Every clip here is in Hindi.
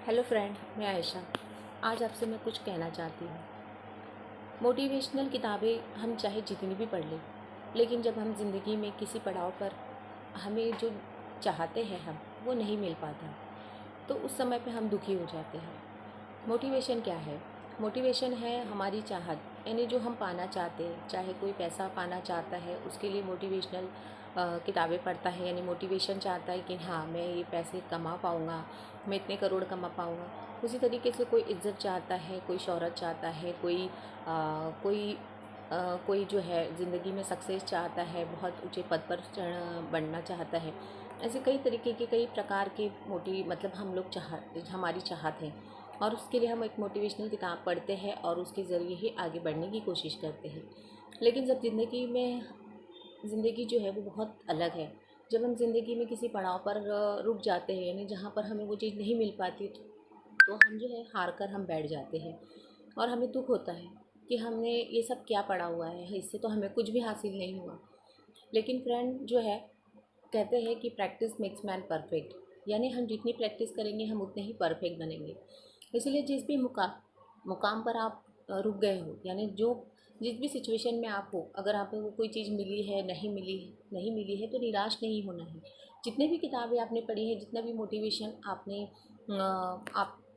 हेलो फ्रेंड, मैं आयशा। आज आपसे मैं कुछ कहना चाहती हूँ। मोटिवेशनल किताबें हम चाहे जितनी भी पढ़ लें, लेकिन जब हम ज़िंदगी में किसी पड़ाव पर हमें जो चाहते हैं वो नहीं मिल पाता, तो उस समय पे हम दुखी हो जाते हैं। मोटिवेशन क्या है? मोटिवेशन है हमारी चाहत, यानी जो हम पाना चाहते हैं। चाहे कोई पैसा पाना चाहता है, उसके लिए मोटिवेशनल किताबें पढ़ता है, यानी मोटिवेशन चाहता है कि हाँ, मैं ये पैसे कमा पाऊँगा, मैं इतने करोड़ कमा पाऊँगा। उसी तरीके से कोई इज़्ज़त चाहता है, कोई शोहरत चाहता है, कोई जो है ज़िंदगी में सक्सेस चाहता है, बहुत ऊँचे पद पर बढ़ना चाहता है। ऐसे कई तरीके के, कई प्रकार के मतलब हम लोग हमारी चाहत है, और उसके लिए हम एक मोटिवेशनल किताब पढ़ते हैं और उसके ज़रिए ही आगे बढ़ने की कोशिश करते हैं। लेकिन जब ज़िंदगी जो है वो बहुत अलग है। जब हम ज़िंदगी में किसी पड़ाव पर रुक जाते हैं, यानी जहाँ पर हमें वो चीज़ नहीं मिल पाती, तो हम जो है हार कर हम बैठ जाते हैं और हमें दुःख होता है कि हमने ये सब क्या पढ़ा हुआ है, इससे तो हमें कुछ भी हासिल नहीं हुआ। लेकिन फ्रेंड जो है, कहते हैं कि प्रैक्टिस मेक्स मैन परफेक्ट, यानी हम जितनी प्रैक्टिस करेंगे हम उतने ही परफेक्ट बनेंगे। इसलिए जिस भी मुकाम पर आप रुक गए हो, यानी जिस भी सिचुएशन में आप हो, अगर आपको वो कोई चीज़ मिली है, नहीं मिली है, तो निराश नहीं होना है। जितने भी किताबें आपने पढ़ी है, जितना भी मोटिवेशन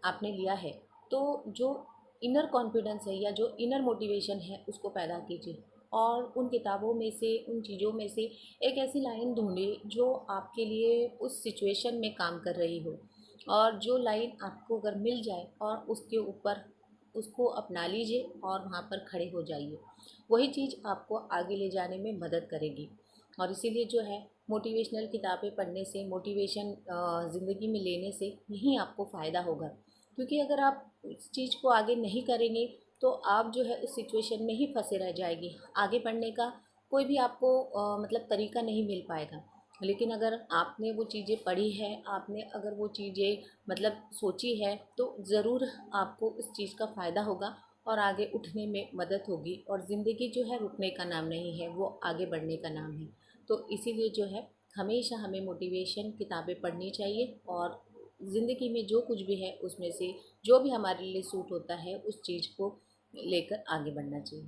आपने लिया है, तो जो इनर कॉन्फिडेंस है या जो इनर मोटिवेशन है, उसको पैदा कीजिए। और उन किताबों में से, उन चीज़ों में से एक ऐसी लाइन ढूंढिए जो आपके लिए उस सिचुएशन में काम कर रही हो, और जो लाइन आपको अगर मिल जाए और उसके ऊपर उसको अपना लीजिए और वहाँ पर खड़े हो जाइए। वही चीज़ आपको आगे ले जाने में मदद करेगी। और इसीलिए जो है, मोटिवेशनल किताबें पढ़ने से, मोटिवेशन ज़िंदगी में लेने से यही आपको फ़ायदा होगा। क्योंकि अगर आप उस चीज़ को आगे नहीं करेंगे, तो आप जो है उस सिचुएशन में ही फंसे रह जाएगी। आगे बढ़ने का कोई भी आपको मतलब तरीका नहीं मिल पाएगा। लेकिन अगर आपने वो चीज़ें पढ़ी है, आपने अगर वो चीज़ें मतलब सोची है, तो ज़रूर आपको इस चीज़ का फ़ायदा होगा और आगे उठने में मदद होगी। और ज़िंदगी जो है रुकने का नाम नहीं है, वो आगे बढ़ने का नाम है। तो इसीलिए जो है, हमेशा हमें मोटिवेशन किताबें पढ़नी चाहिए, और ज़िंदगी में जो कुछ भी है उसमें से जो भी हमारे लिए सूट होता है, उस चीज़ को लेकर आगे बढ़ना चाहिए।